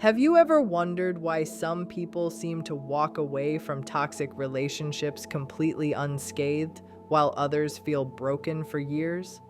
Have you ever wondered why some people seem to walk away from toxic relationships completely unscathed, while others feel broken for years?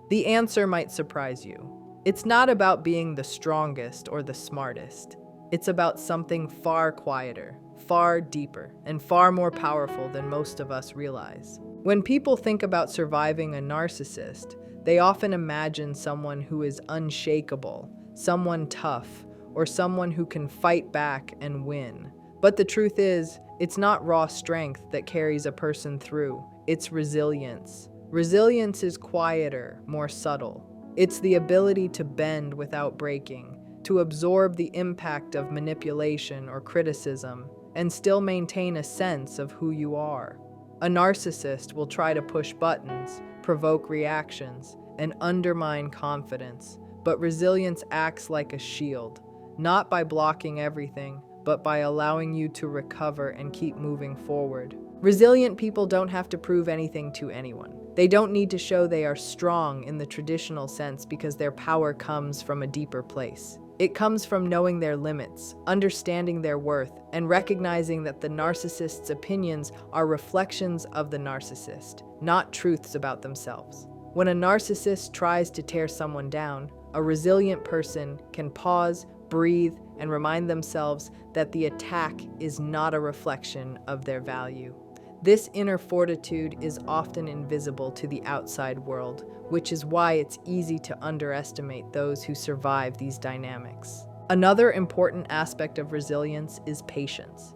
The answer might surprise you. It's not about being the strongest or the smartest. It's about something far quieter, far deeper, and far more powerful than most of us realize. When people think about surviving a narcissist, they often imagine someone who is unshakable, someone tough, or someone who can fight back and win. But the truth is, it's not raw strength that carries a person through, it's resilience. Resilience is quieter, more subtle. It's the ability to bend without breaking, to absorb the impact of manipulation or criticism, and still maintain a sense of who you are. A narcissist will try to push buttons, provoke reactions, and undermine confidence, but resilience acts like a shield, not by blocking everything, but by allowing you to recover and keep moving forward. Resilient people don't have to prove anything to anyone. They don't need to show they are strong in the traditional sense because their power comes from a deeper place. It comes from knowing their limits, understanding their worth, and recognizing that the narcissist's opinions are reflections of the narcissist, not truths about themselves. When a narcissist tries to tear someone down, a resilient person can pause, breathe, and remind themselves that the attack is not a reflection of their value. This inner fortitude is often invisible to the outside world, which is why it's easy to underestimate those who survive these dynamics. Another important aspect of resilience is patience.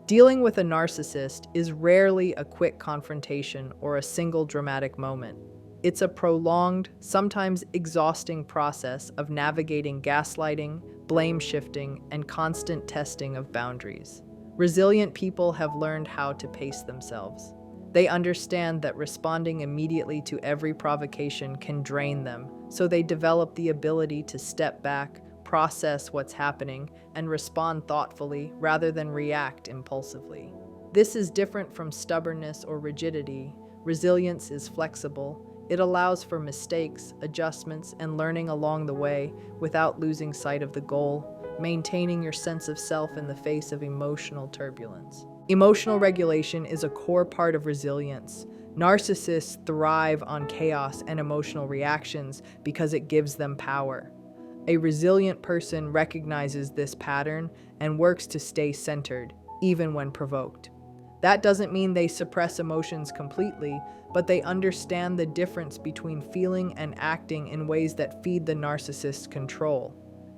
Dealing with a narcissist is rarely a quick confrontation or a single dramatic moment. It's a prolonged, sometimes exhausting process of navigating gaslighting, blame shifting, and constant testing of boundaries. Resilient people have learned how to pace themselves. They understand that responding immediately to every provocation can drain them, so they develop the ability to step back, process what's happening, and respond thoughtfully rather than react impulsively. This is different from stubbornness or rigidity. Resilience is flexible. It allows for mistakes, adjustments, and learning along the way without losing sight of the goal, maintaining your sense of self in the face of emotional turbulence. Emotional regulation is a core part of resilience. Narcissists thrive on chaos and emotional reactions because it gives them power. A resilient person recognizes this pattern and works to stay centered, even when provoked. That doesn't mean they suppress emotions completely, but they understand the difference between feeling and acting in ways that feed the narcissist's control.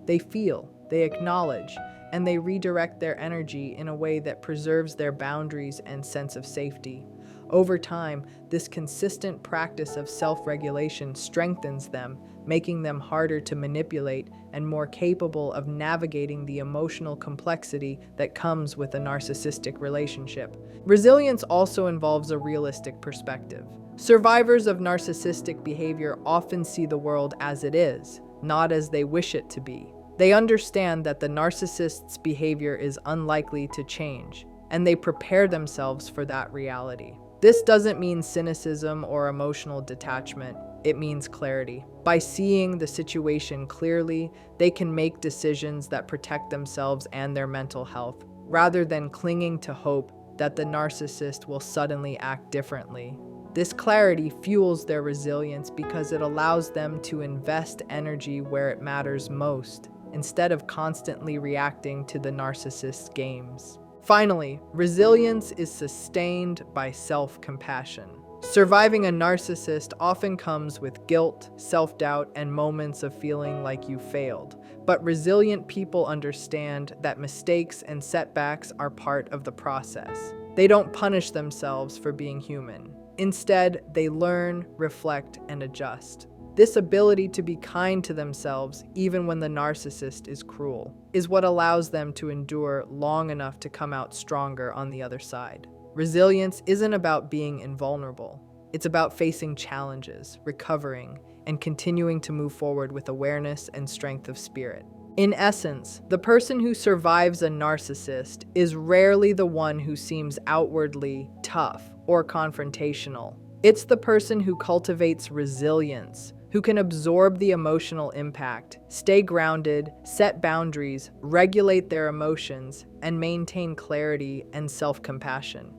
They feel, they acknowledge, and they redirect their energy in a way that preserves their boundaries and sense of safety. Over time, this consistent practice of self-regulation strengthens them, making them harder to manipulate and more capable of navigating the emotional complexity that comes with a narcissistic relationship. Resilience also involves a realistic perspective. Survivors of narcissistic behavior often see the world as it is, not as they wish it to be. They understand that the narcissist's behavior is unlikely to change, and they prepare themselves for that reality. This doesn't mean cynicism or emotional detachment, it means clarity. By seeing the situation clearly, they can make decisions that protect themselves and their mental health, rather than clinging to hope that the narcissist will suddenly act differently. This clarity fuels their resilience because it allows them to invest energy where it matters most, instead of constantly reacting to the narcissist's games. Finally, resilience is sustained by self-compassion. Surviving a narcissist often comes with guilt, self-doubt, and moments of feeling like you failed. But resilient people understand that mistakes and setbacks are part of the process. They don't punish themselves for being human. Instead, they learn, reflect, and adjust. This ability to be kind to themselves, even when the narcissist is cruel, is what allows them to endure long enough to come out stronger on the other side. Resilience isn't about being invulnerable. It's about facing challenges, recovering, and continuing to move forward with awareness and strength of spirit. In essence, the person who survives a narcissist is rarely the one who seems outwardly tough or confrontational. It's the person who cultivates resilience, who can absorb the emotional impact, stay grounded, set boundaries, regulate their emotions, and maintain clarity and self-compassion.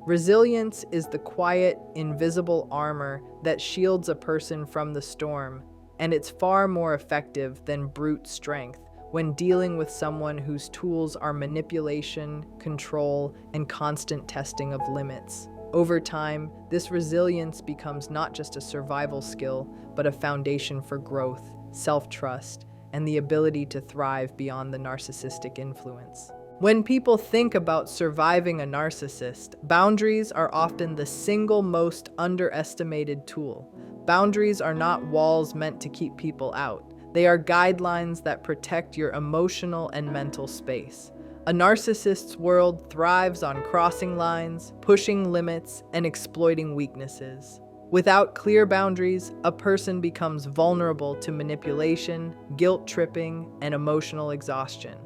Resilience is the quiet, invisible armor that shields a person from the storm, and it's far more effective than brute strength when dealing with someone whose tools are manipulation, control, and constant testing of limits. Over time, this resilience becomes not just a survival skill, but a foundation for growth, self-trust, and the ability to thrive beyond the narcissistic influence. When people think about surviving a narcissist, boundaries are often the single most underestimated tool. Boundaries are not walls meant to keep people out. They are guidelines that protect your emotional and mental space. A narcissist's world thrives on crossing lines, pushing limits, and exploiting weaknesses. Without clear boundaries, a person becomes vulnerable to manipulation, guilt-tripping, and emotional exhaustion.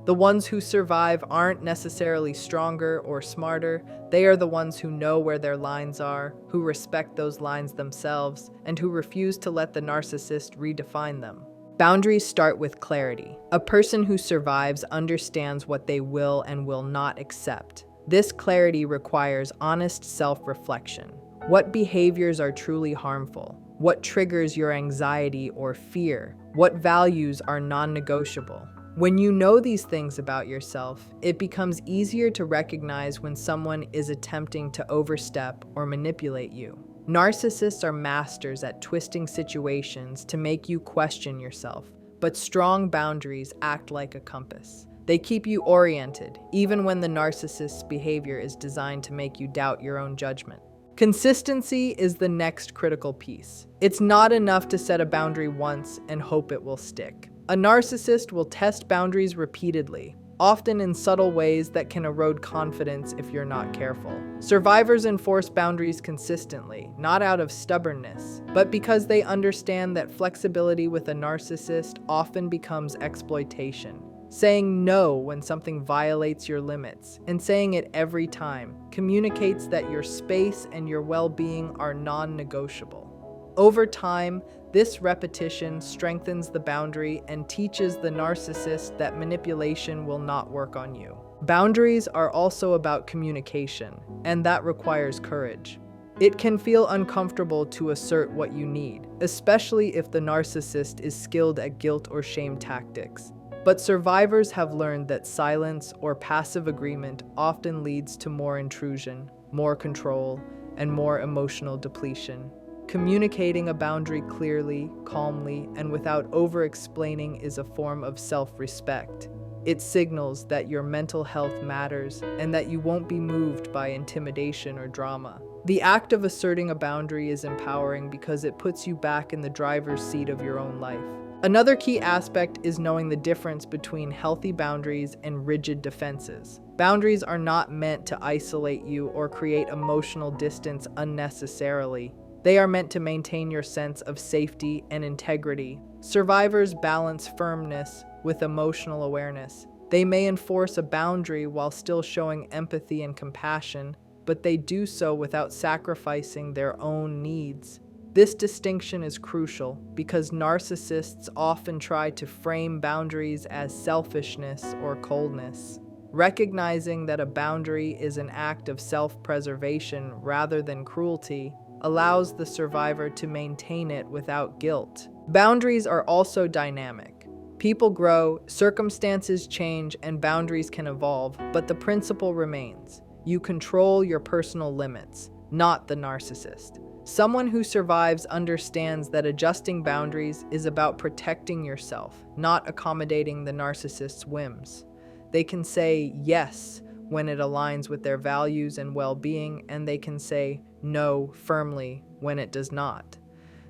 The ones who survive aren't necessarily stronger or smarter. They are the ones who know where their lines are, who respect those lines themselves, and who refuse to let the narcissist redefine them. Boundaries start with clarity. A person who survives understands what they will and will not accept. This clarity requires honest self-reflection. What behaviors are truly harmful? What triggers your anxiety or fear? What values are non-negotiable? When you know these things about yourself, it becomes easier to recognize when someone is attempting to overstep or manipulate you. Narcissists are masters at twisting situations to make you question yourself, but strong boundaries act like a compass. They keep you oriented, even when the narcissist's behavior is designed to make you doubt your own judgment. Consistency is the next critical piece. It's not enough to set a boundary once and hope it will stick. A narcissist will test boundaries repeatedly, often in subtle ways that can erode confidence if you're not careful. Survivors enforce boundaries consistently, not out of stubbornness, but because they understand that flexibility with a narcissist often becomes exploitation. Saying no when something violates your limits, and saying it every time, communicates that your space and your well-being are non-negotiable. Over time, this repetition strengthens the boundary and teaches the narcissist that manipulation will not work on you. Boundaries are also about communication, and that requires courage. It can feel uncomfortable to assert what you need, especially if the narcissist is skilled at guilt or shame tactics. But survivors have learned that silence or passive agreement often leads to more intrusion, more control, and more emotional depletion. Communicating a boundary clearly, calmly, and without over-explaining is a form of self-respect. It signals that your mental health matters and that you won't be moved by intimidation or drama. The act of asserting a boundary is empowering because it puts you back in the driver's seat of your own life. Another key aspect is knowing the difference between healthy boundaries and rigid defenses. Boundaries are not meant to isolate you or create emotional distance unnecessarily. They are meant to maintain your sense of safety and integrity. Survivors balance firmness with emotional awareness. They may enforce a boundary while still showing empathy and compassion, but they do so without sacrificing their own needs. This distinction is crucial because narcissists often try to frame boundaries as selfishness or coldness. Recognizing that a boundary is an act of self-preservation rather than cruelty allows the survivor to maintain it without guilt. Boundaries are also dynamic. People grow, circumstances change, and boundaries can evolve, but the principle remains. You control your personal limits, not the narcissist. Someone who survives understands that adjusting boundaries is about protecting yourself, not accommodating the narcissist's whims. They can say yes when it aligns with their values and well-being, and they can say no firmly when it does not.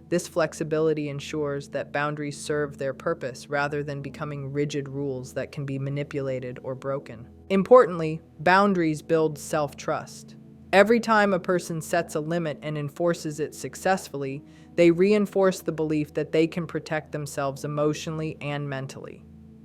This flexibility ensures that boundaries serve their purpose rather than becoming rigid rules that can be manipulated or broken. Importantly, boundaries build self-trust. Every time a person sets a limit and enforces it successfully, they reinforce the belief that they can protect themselves emotionally and mentally.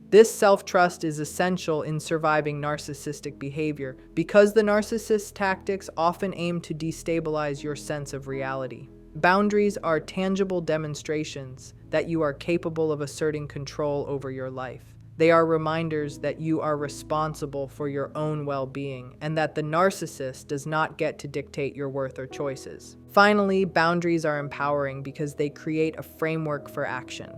This self-trust is essential in surviving narcissistic behavior because the narcissist's tactics often aim to destabilize your sense of reality. Boundaries are tangible demonstrations that you are capable of asserting control over your life. They are reminders that you are responsible for your own well-being and that the narcissist does not get to dictate your worth or choices. Finally, boundaries are empowering because they create a framework for action.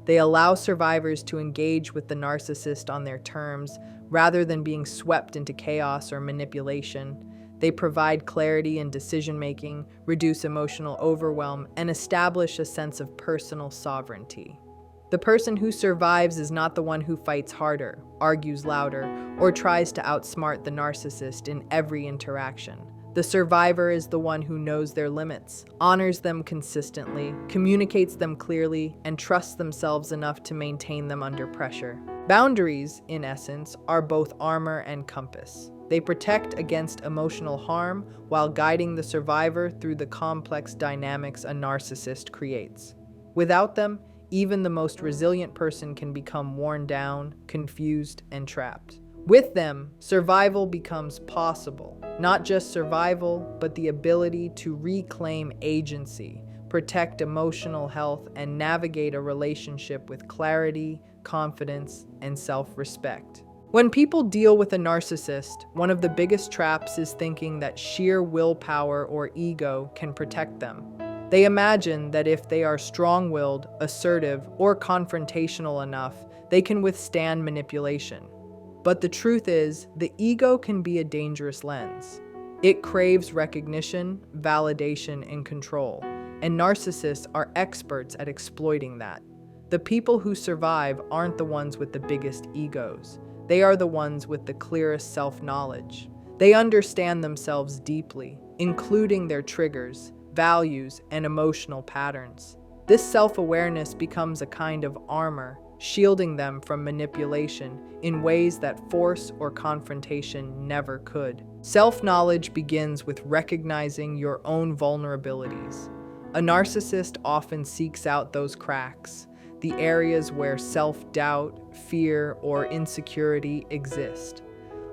They allow survivors to engage with the narcissist on their terms rather than being swept into chaos or manipulation. They provide clarity in decision-making, reduce emotional overwhelm, and establish a sense of personal sovereignty. The person who survives is not the one who fights harder, argues louder, or tries to outsmart the narcissist in every interaction. The survivor is the one who knows their limits, honors them consistently, communicates them clearly, and trusts themselves enough to maintain them under pressure. Boundaries, in essence, are both armor and compass. They protect against emotional harm while guiding the survivor through the complex dynamics a narcissist creates. Without them, even the most resilient person can become worn down, confused, and trapped. With them, survival becomes possible. Not just survival, but the ability to reclaim agency, protect emotional health, and navigate a relationship with clarity, confidence, and self-respect. When people deal with a narcissist, one of the biggest traps is thinking that sheer willpower or ego can protect them. They imagine that if they are strong-willed, assertive, or confrontational enough, they can withstand manipulation. But the truth is, the ego can be a dangerous lens. It craves recognition, validation, and control, and narcissists are experts at exploiting that. The people who survive aren't the ones with the biggest egos. They are the ones with the clearest self-knowledge. They understand themselves deeply, including their triggers, values, and emotional patterns. This self-awareness becomes a kind of armor, shielding them from manipulation in ways that force or confrontation never could. Self-knowledge begins with recognizing your own vulnerabilities. A narcissist often seeks out those cracks, the areas where self-doubt, fear, or insecurity exist.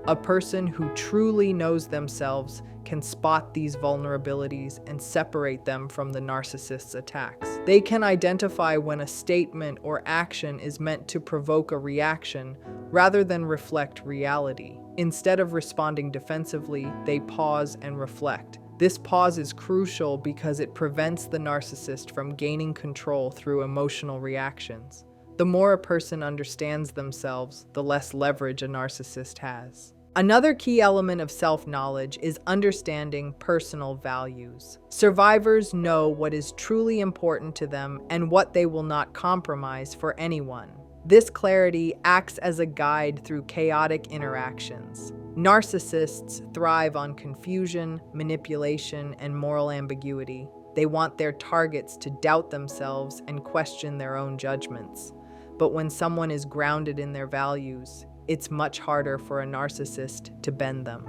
A person who truly knows themselves can spot these vulnerabilities and separate them from the narcissist's attacks. They can identify when a statement or action is meant to provoke a reaction rather than reflect reality. Instead of responding defensively, they pause and reflect. This pause is crucial because it prevents the narcissist from gaining control through emotional reactions. The more a person understands themselves, the less leverage a narcissist has. Another key element of self-knowledge is understanding personal values. Survivors know what is truly important to them and what they will not compromise for anyone. This clarity acts as a guide through chaotic interactions. Narcissists thrive on confusion, manipulation, and moral ambiguity. They want their targets to doubt themselves and question their own judgments. But when someone is grounded in their values, it's much harder for a narcissist to bend them.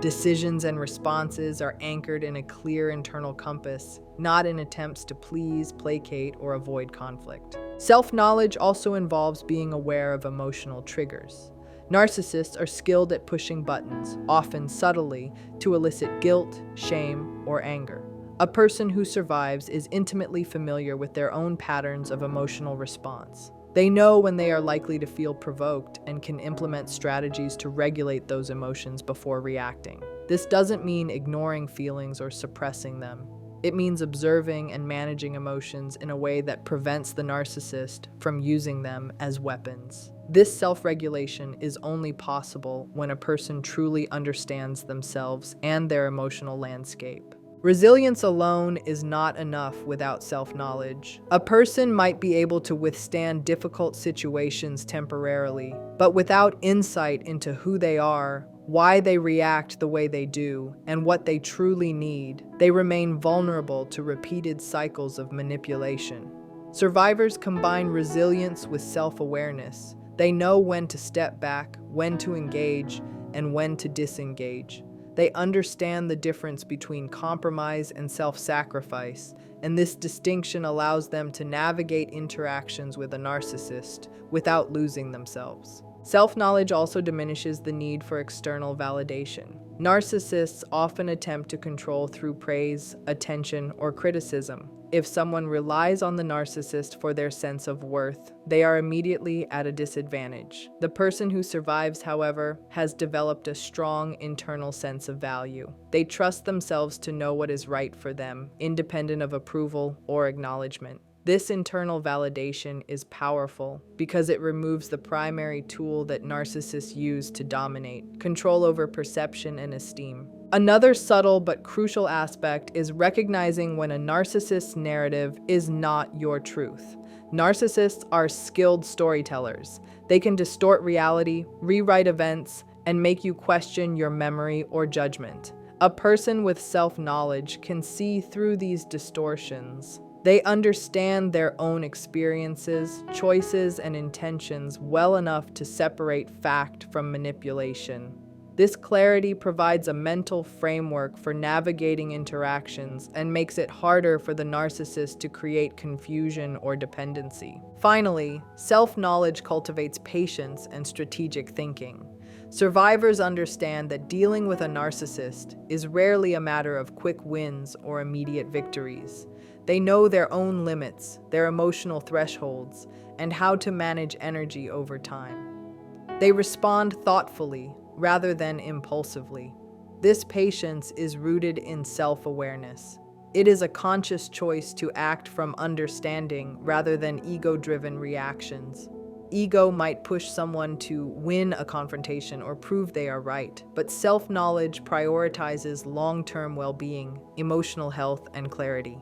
Decisions and responses are anchored in a clear internal compass, not in attempts to please, placate, or avoid conflict. Self-knowledge also involves being aware of emotional triggers. Narcissists are skilled at pushing buttons, often subtly, to elicit guilt, shame, or anger. A person who survives is intimately familiar with their own patterns of emotional response. They know when they are likely to feel provoked and can implement strategies to regulate those emotions before reacting. This doesn't mean ignoring feelings or suppressing them. It means observing and managing emotions in a way that prevents the narcissist from using them as weapons. This self-regulation is only possible when a person truly understands themselves and their emotional landscape. Resilience alone is not enough without self-knowledge. A person might be able to withstand difficult situations temporarily, but without insight into who they are, why they react the way they do, and what they truly need, they remain vulnerable to repeated cycles of manipulation. Survivors combine resilience with self-awareness. They know when to step back, when to engage, and when to disengage. They understand the difference between compromise and self-sacrifice, and this distinction allows them to navigate interactions with a narcissist without losing themselves. Self-knowledge also diminishes the need for external validation. Narcissists often attempt to control through praise, attention, or criticism. If someone relies on the narcissist for their sense of worth, they are immediately at a disadvantage. The person who survives, however, has developed a strong internal sense of value. They trust themselves to know what is right for them, independent of approval or acknowledgement. This internal validation is powerful because it removes the primary tool that narcissists use to dominate: control over perception and esteem. Another subtle but crucial aspect is recognizing when a narcissist's narrative is not your truth. Narcissists are skilled storytellers. They can distort reality, rewrite events, and make you question your memory or judgment. A person with self-knowledge can see through these distortions. They understand their own experiences, choices, and intentions well enough to separate fact from manipulation. This clarity provides a mental framework for navigating interactions and makes it harder for the narcissist to create confusion or dependency. Finally, self-knowledge cultivates patience and strategic thinking. Survivors understand that dealing with a narcissist is rarely a matter of quick wins or immediate victories. They know their own limits, their emotional thresholds, and how to manage energy over time. They respond thoughtfully rather than impulsively. This patience is rooted in self-awareness. It is a conscious choice to act from understanding rather than ego-driven reactions. Ego might push someone to win a confrontation or prove they are right, but self-knowledge prioritizes long-term well-being, emotional health, and clarity.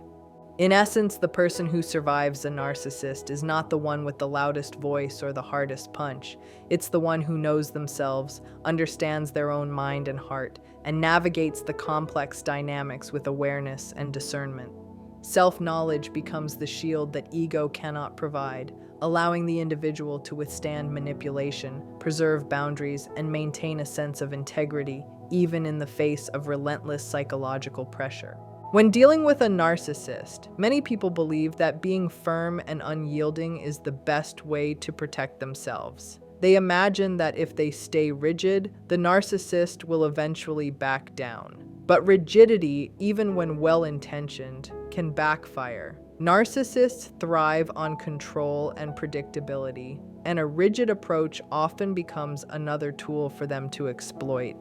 In essence, the person who survives a narcissist is not the one with the loudest voice or the hardest punch. It's the one who knows themselves, understands their own mind and heart, and navigates the complex dynamics with awareness and discernment. Self-knowledge becomes the shield that ego cannot provide, allowing the individual to withstand manipulation, preserve boundaries, and maintain a sense of integrity, even in the face of relentless psychological pressure. When dealing with a narcissist, many people believe that being firm and unyielding is the best way to protect themselves. They imagine that if they stay rigid, the narcissist will eventually back down. But rigidity, even when well-intentioned, can backfire. Narcissists thrive on control and predictability, and a rigid approach often becomes another tool for them to exploit.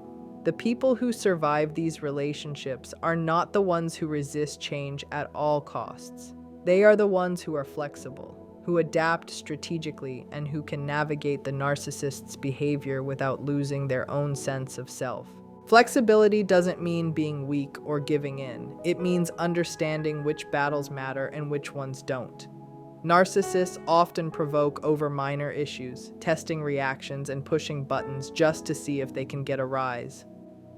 The people who survive these relationships are not the ones who resist change at all costs. They are the ones who are flexible, who adapt strategically, and who can navigate the narcissist's behavior without losing their own sense of self. Flexibility doesn't mean being weak or giving in. It means understanding which battles matter and which ones don't. Narcissists often provoke over minor issues, testing reactions and pushing buttons just to see if they can get a rise.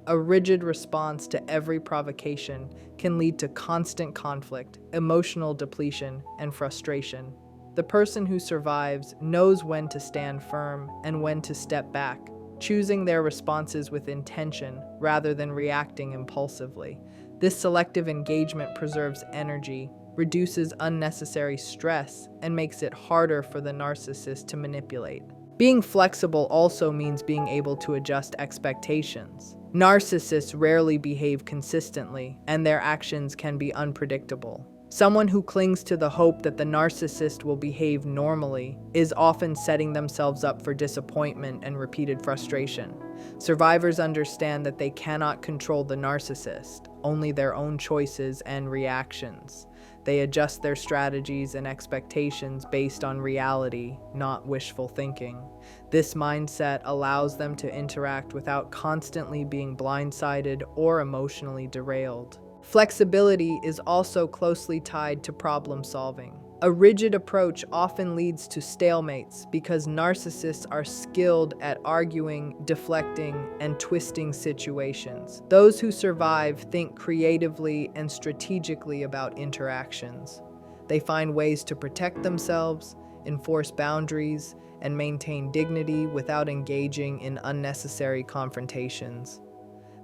A rigid response to every provocation can lead to constant conflict, emotional depletion, and frustration. The person who survives knows when to stand firm and when to step back, choosing their responses with intention rather than reacting impulsively. This selective engagement preserves energy, reduces unnecessary stress, and makes it harder for the narcissist to manipulate. Being flexible also means being able to adjust expectations. Narcissists rarely behave consistently, and their actions can be unpredictable. Someone who clings to the hope that the narcissist will behave normally is often setting themselves up for disappointment and repeated frustration. Survivors understand that they cannot control the narcissist, only their own choices and reactions. They adjust their strategies and expectations based on reality, not wishful thinking. This mindset allows them to interact without constantly being blindsided or emotionally derailed. Flexibility is also closely tied to problem solving. A rigid approach often leads to stalemates because narcissists are skilled at arguing, deflecting, and twisting situations. Those who survive think creatively and strategically about interactions. They find ways to protect themselves, enforce boundaries, and maintain dignity without engaging in unnecessary confrontations.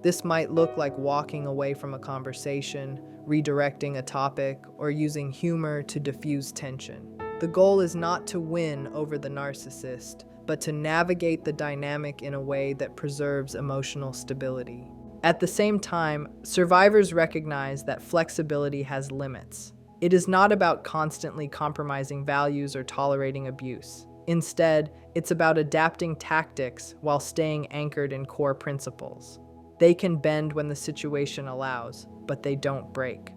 This might look like walking away from a conversation, redirecting a topic, or using humor to diffuse tension. The goal is not to win over the narcissist, but to navigate the dynamic in a way that preserves emotional stability. At the same time, survivors recognize that flexibility has limits. It is not about constantly compromising values or tolerating abuse. Instead, it's about adapting tactics while staying anchored in core principles. They can bend when the situation allows, but they don't break.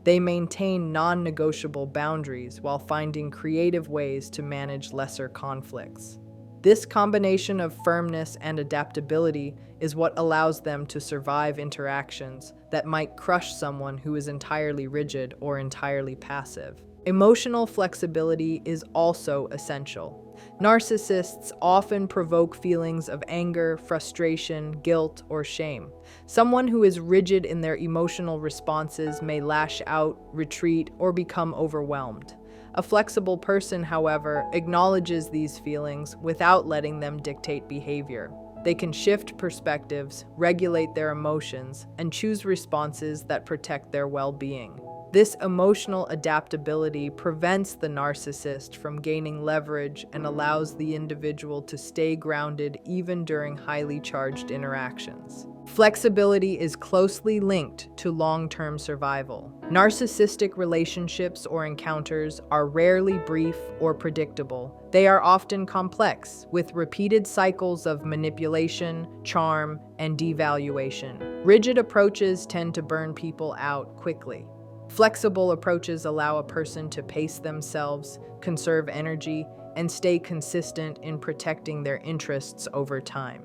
They maintain non-negotiable boundaries while finding creative ways to manage lesser conflicts. This combination of firmness and adaptability is what allows them to survive interactions that might crush someone who is entirely rigid or entirely passive. Emotional flexibility is also essential. Narcissists often provoke feelings of anger, frustration, guilt, or shame. Someone who is rigid in their emotional responses may lash out, retreat, or become overwhelmed. A flexible person, however, acknowledges these feelings without letting them dictate behavior. They can shift perspectives, regulate their emotions, and choose responses that protect their well-being. This emotional adaptability prevents the narcissist from gaining leverage and allows the individual to stay grounded even during highly charged interactions. Flexibility is closely linked to long-term survival. Narcissistic relationships or encounters are rarely brief or predictable. They are often complex, with repeated cycles of manipulation, charm, and devaluation. Rigid approaches tend to burn people out quickly. Flexible approaches allow a person to pace themselves, conserve energy, and stay consistent in protecting their interests over time.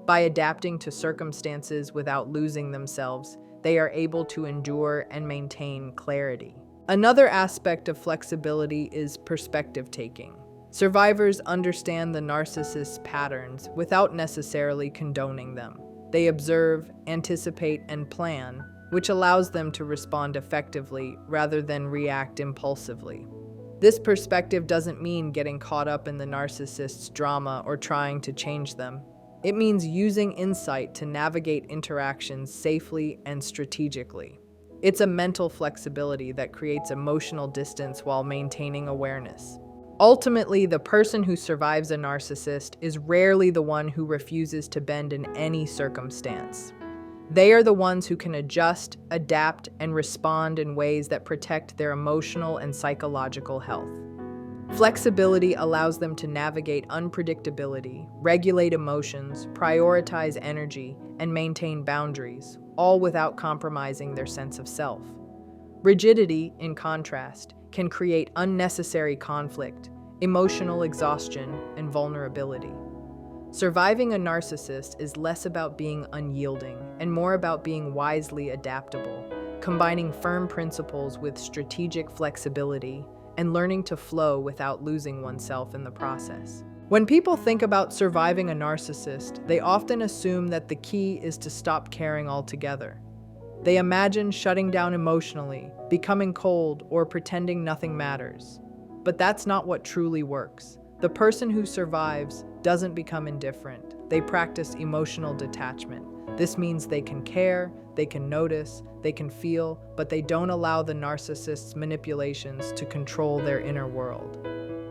By adapting to circumstances without losing themselves, they are able to endure and maintain clarity. Another aspect of flexibility is perspective taking. Survivors understand the narcissist's patterns without necessarily condoning them. They observe, anticipate, and plan, which allows them to respond effectively rather than react impulsively. This perspective doesn't mean getting caught up in the narcissist's drama or trying to change them. It means using insight to navigate interactions safely and strategically. It's a mental flexibility that creates emotional distance while maintaining awareness. Ultimately, the person who survives a narcissist is rarely the one who refuses to bend in any circumstance. They are the ones who can adjust, adapt, and respond in ways that protect their emotional and psychological health. Flexibility allows them to navigate unpredictability, regulate emotions, prioritize energy, and maintain boundaries, all without compromising their sense of self. Rigidity, in contrast, can create unnecessary conflict, emotional exhaustion, and vulnerability. Surviving a narcissist is less about being unyielding and more about being wisely adaptable, combining firm principles with strategic flexibility and learning to flow without losing oneself in the process. When people think about surviving a narcissist, they often assume that the key is to stop caring altogether. They imagine shutting down emotionally, becoming cold, or pretending nothing matters. But that's not what truly works. The person who survives doesn't become indifferent. They practice emotional detachment. This means they can care, they can notice, they can feel, but they don't allow the narcissist's manipulations to control their inner world.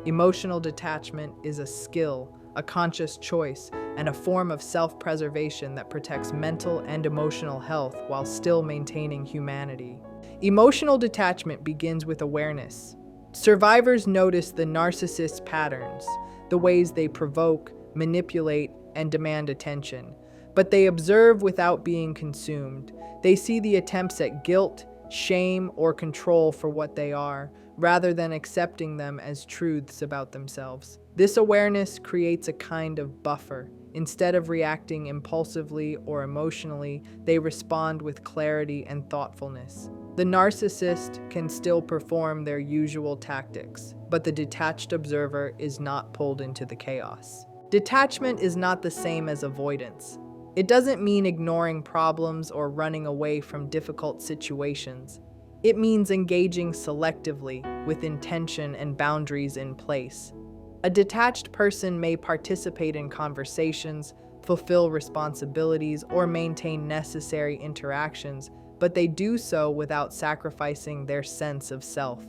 Emotional detachment is a skill, a conscious choice, and a form of self-preservation that protects mental and emotional health while still maintaining humanity. Emotional detachment begins with awareness. Survivors notice the narcissist's patterns, the ways they provoke, manipulate, and demand attention. But they observe without being consumed. They see the attempts at guilt, shame, or control for what they are, rather than accepting them as truths about themselves. This awareness creates a kind of buffer. Instead of reacting impulsively or emotionally, they respond with clarity and thoughtfulness. The narcissist can still perform their usual tactics, but the detached observer is not pulled into the chaos. Detachment is not the same as avoidance. It doesn't mean ignoring problems or running away from difficult situations. It means engaging selectively, with intention and boundaries in place. A detached person may participate in conversations, fulfill responsibilities, or maintain necessary interactions, but they do so without sacrificing their sense of self.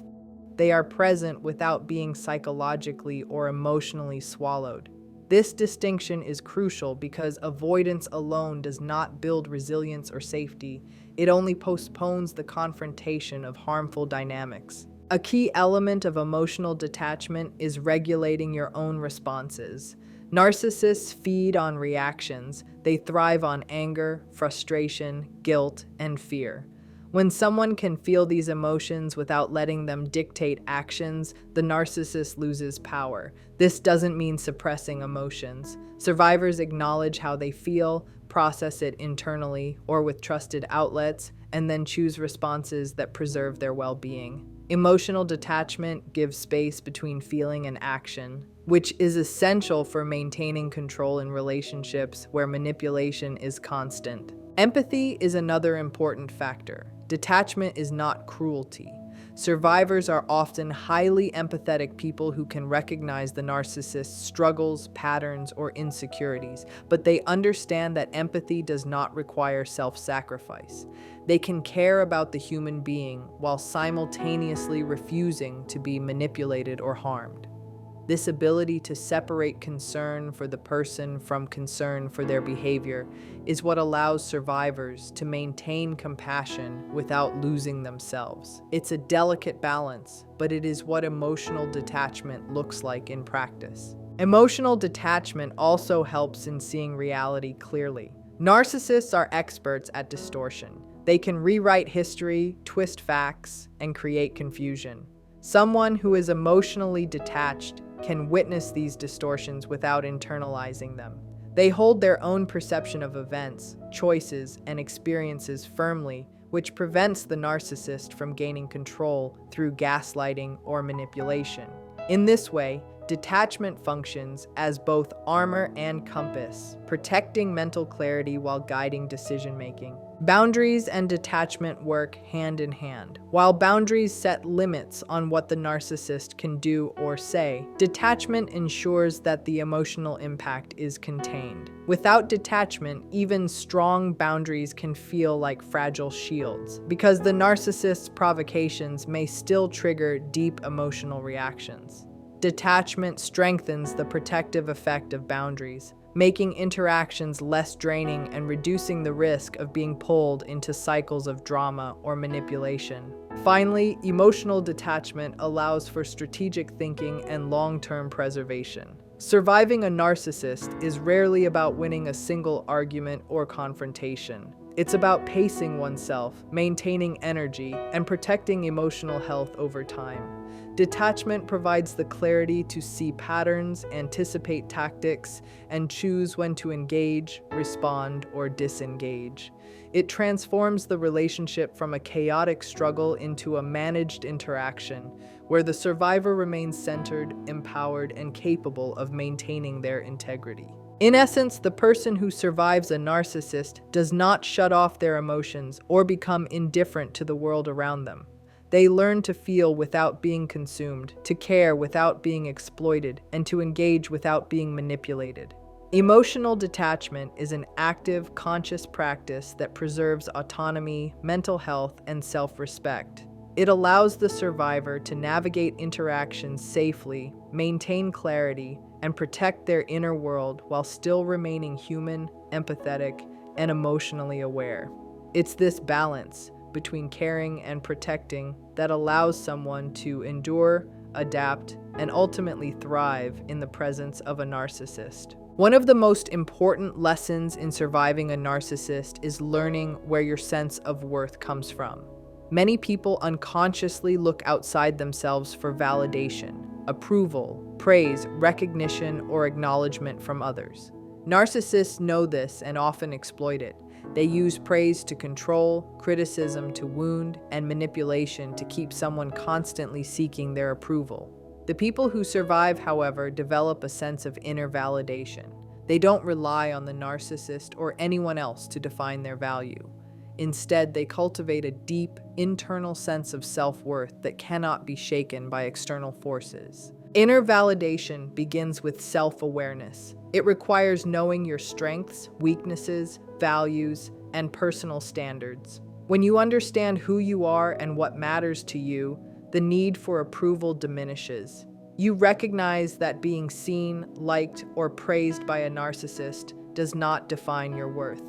They are present without being psychologically or emotionally swallowed. This distinction is crucial because avoidance alone does not build resilience or safety. It only postpones the confrontation of harmful dynamics. A key element of emotional detachment is regulating your own responses. Narcissists feed on reactions. They thrive on anger, frustration, guilt, and fear. When someone can feel these emotions without letting them dictate actions, the narcissist loses power. This doesn't mean suppressing emotions. Survivors acknowledge how they feel, process it internally or with trusted outlets, and then choose responses that preserve their well-being. Emotional detachment gives space between feeling and action, which is essential for maintaining control in relationships where manipulation is constant. Empathy is another important factor. Detachment is not cruelty. Survivors are often highly empathetic people who can recognize the narcissist's struggles, patterns, or insecurities, but they understand that empathy does not require self-sacrifice. They can care about the human being while simultaneously refusing to be manipulated or harmed. This ability to separate concern for the person from concern for their behavior is what allows survivors to maintain compassion without losing themselves. It's a delicate balance, but it is what emotional detachment looks like in practice. Emotional detachment also helps in seeing reality clearly. Narcissists are experts at distortion. They can rewrite history, twist facts, and create confusion. Someone who is emotionally detached can witness these distortions without internalizing them. They hold their own perception of events, choices, and experiences firmly, which prevents the narcissist from gaining control through gaslighting or manipulation. In this way, detachment functions as both armor and compass, protecting mental clarity while guiding decision-making. Boundaries and detachment work hand in hand. While boundaries set limits on what the narcissist can do or say, detachment ensures that the emotional impact is contained. Without detachment, even strong boundaries can feel like fragile shields, because the narcissist's provocations may still trigger deep emotional reactions. Detachment strengthens the protective effect of boundaries, making interactions less draining and reducing the risk of being pulled into cycles of drama or manipulation. Finally, emotional detachment allows for strategic thinking and long-term preservation. Surviving a narcissist is rarely about winning a single argument or confrontation. It's about pacing oneself, maintaining energy, and protecting emotional health over time. Detachment provides the clarity to see patterns, anticipate tactics, and choose when to engage, respond, or disengage. It transforms the relationship from a chaotic struggle into a managed interaction, where the survivor remains centered, empowered, and capable of maintaining their integrity. In essence, the person who survives a narcissist does not shut off their emotions or become indifferent to the world around them. They learn to feel without being consumed, to care without being exploited, and to engage without being manipulated. Emotional detachment is an active, conscious practice that preserves autonomy, mental health, and self-respect. It allows the survivor to navigate interactions safely, maintain clarity, and protect their inner world while still remaining human, empathetic, and emotionally aware. It's this balance between caring and protecting that allows someone to endure, adapt, and ultimately thrive in the presence of a narcissist. One of the most important lessons in surviving a narcissist is learning where your sense of worth comes from. Many people unconsciously look outside themselves for validation, approval, praise, recognition, or acknowledgement from others. Narcissists know this and often exploit it. They use praise to control, criticism to wound, and manipulation to keep someone constantly seeking their approval. The people who survive, however, develop a sense of inner validation. They don't rely on the narcissist or anyone else to define their value. Instead, they cultivate a deep, internal sense of self-worth that cannot be shaken by external forces. Inner validation begins with self-awareness. It requires knowing your strengths, weaknesses, values, and personal standards. When you understand who you are and what matters to you, the need for approval diminishes. You recognize that being seen, liked, or praised by a narcissist does not define your worth.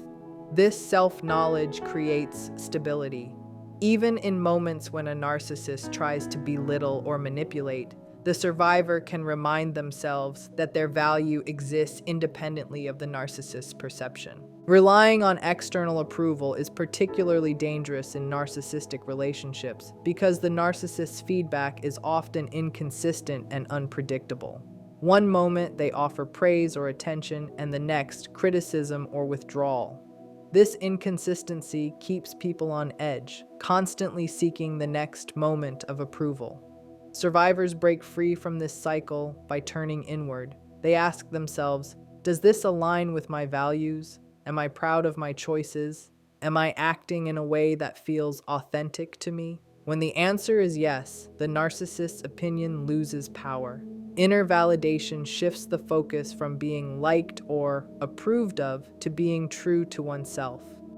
This self-knowledge creates stability. Even in moments when a narcissist tries to belittle or manipulate, the survivor can remind themselves that their value exists independently of the narcissist's perception. Relying on external approval is particularly dangerous in narcissistic relationships because the narcissist's feedback is often inconsistent and unpredictable. One moment they offer praise or attention, and the next, criticism or withdrawal. This inconsistency keeps people on edge, constantly seeking the next moment of approval. Survivors break free from this cycle by turning inward. They ask themselves, does this align with my values? Am I proud of my choices? Am I acting in a way that feels authentic to me? When the answer is yes, the narcissist's opinion loses power. Inner validation shifts the focus from being liked or approved of to being true to oneself.